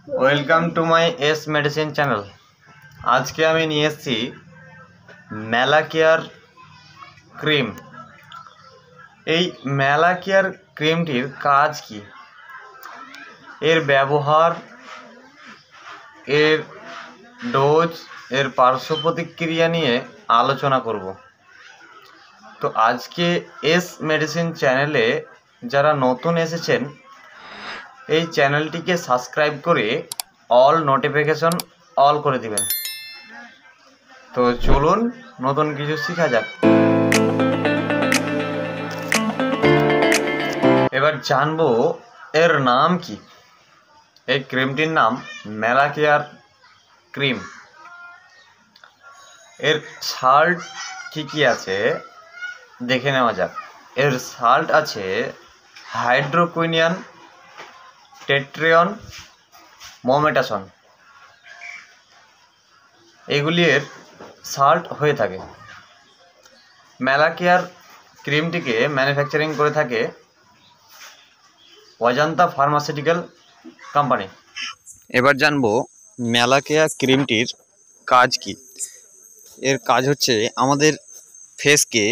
Welcome to my S medicine channel. আজকে আমি নিয়ে এসেছি ম্যালাকেয়ার ক্রিম। এই ম্যালাকেয়ার ক্রিমটির কাজ কি, এর ব্যবহার, এর ডোজ, এর পার্শ্ব প্রতিক্রিয়া নিয়ে আলোচনা করব। তো আজকে এস মেডিসিন চ্যানেলে যারা নতুন এসেছেন এই চ্যানেলটিকে সাবস্ক্রাইব করে অল নোটিফিকেশন অল করে দিবেন। তো চলুন নতুন কিছু শেখা যাক। এবার জানবো এর নাম কি। এই ক্রিমটির নাম ম্যালাকেয়ার ক্রিম। এর সাল্ট কি আছে দেখে নেওয়া যাক। এর সাল্ট আছে হাইড্রোকুইনিয়ান, টেট্রিয়ন, মোমেটাসন, এগুলি এর সাল্ট হয়ে থাকে। ম্যালাকেয়ার ক্রিমটিকে ম্যানুফ্যাকচারিং করে থাকে অজন্তা ফার্মাসিউটিক্যাল কোম্পানি। এবার জানবো ম্যালাকেয়ার ক্রিমটির কাজ কি। এর কাজ হচ্ছে আমাদের ফেসকে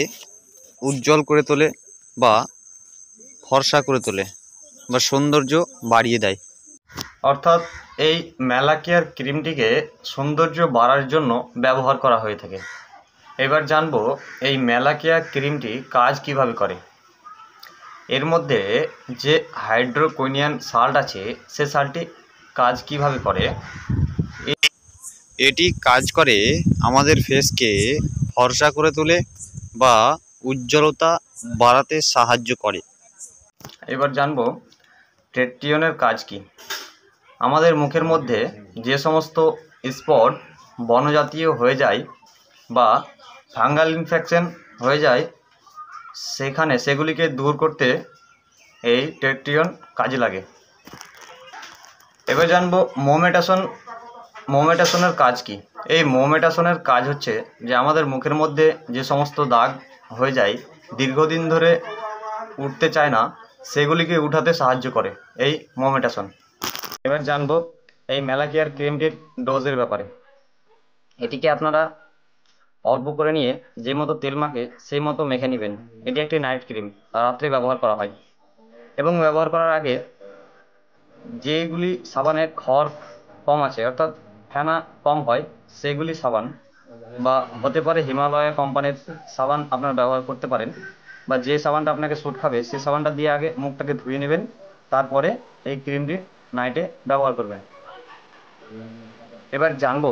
উজ্জ্বল করে তোলে বা ফর্সা করে তোলে বা সৌন্দর্য বাড়িয়ে দেয়। অর্থাৎ এই ম্যালাকেয়ার ক্রিমটিকে সৌন্দর্য বাড়ার জন্য ব্যবহার করা হয়ে থাকে। এবার জানবো এই ম্যালাকেয়ার ক্রিমটি কাজ কিভাবে করে। এর মধ্যে যে হাইড্রোকুইনিয়ান সাল্ট আছে সে সাল্টটি কাজ কিভাবে করে। এটি কাজ করে আমাদের ফেসকে ফর্সা করে তোলে বা উজ্জ্বলতা বাড়াতে সাহায্য করে। এবার জানবো টেট্রিয়নের কাজ কি। আমাদের মুখের মধ্যে যে সমস্ত স্পট বনজাতীয় হয়ে যায় বা ফাঙ্গাল ইনফেকশন হয়ে যায় সেগুলিকে দূর করতে এই টেট্রিয়ন কাজে লাগে। এবার জানবো মোমেটাসনের কাজ কি। এই মোমেটাসনের কাজ হচ্ছে যে আমাদের মুখের মধ্যে যে সমস্ত দাগ হয়ে যায়, দীর্ঘদিন ধরে উঠতে চায় না, সেগুলিকে উঠাতে সাহায্য করে এই মোমেটাসন। এবার জানবো এই ম্যালাকেয়ার ক্রিমটির ডোজের ব্যাপারে। এটিকে আপনারা অল্প করে নিয়ে যে মতো তেল মাখে সেই মতো মেখে নেবেন। এটি একটি নাইট ক্রিম, রাত্রে ব্যবহার করা হয় এবং ব্যবহার করার আগে যেগুলি সাবানের খড় কম আছে অর্থাৎ ফেনা কম হয় সেগুলি সাবান বা হতে পারে হিমালয়া কোম্পানির সাবান আপনারা ব্যবহার করতে পারেন, বা যে সাবানটা আপনাকে স্যুট খাবে সেই সাবানটা দিয়ে আগে মুখটাকে ধুয়ে নেবেন, তারপরে এই ক্রিমটি নাইটে ব্যবহার করবেন। এবার জানবো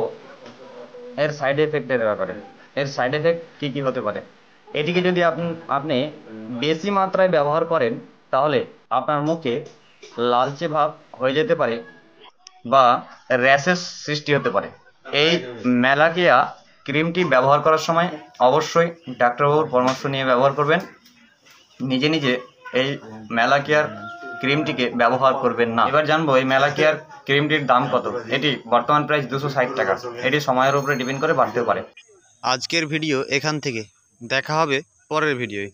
এর সাইড এফেক্টের ব্যাপারে। এর সাইড এফেক্ট কী হতে পারে। এটিকে যদি আপনি বেশি মাত্রায় ব্যবহার করেন তাহলে আপনার মুখে লালচে ভাব হয়ে যেতে পারে বা র্যাশেস সৃষ্টি হতে পারে। এই ম্যালাকেয়া ক্রিমটি ব্যবহার করার সময় অবশ্যই ডাক্তারবাবুর পরামর্শ নিয়ে ব্যবহার করবেন। নিজে নিজে এই ম্যালাকেয়ার ক্রিমটিকে ব্যবহার করবেন না। এবার জানবো এই ম্যালাকেয়ার ক্রিমটির দাম কত। এটি বর্তমান প্রাইস 260 টাকা। এটি সময়ের উপরে ডিপেন্ড করে বাড়তেও পারে। আজকের ভিডিও এখান থেকে, দেখা হবে পরের ভিডিওয়।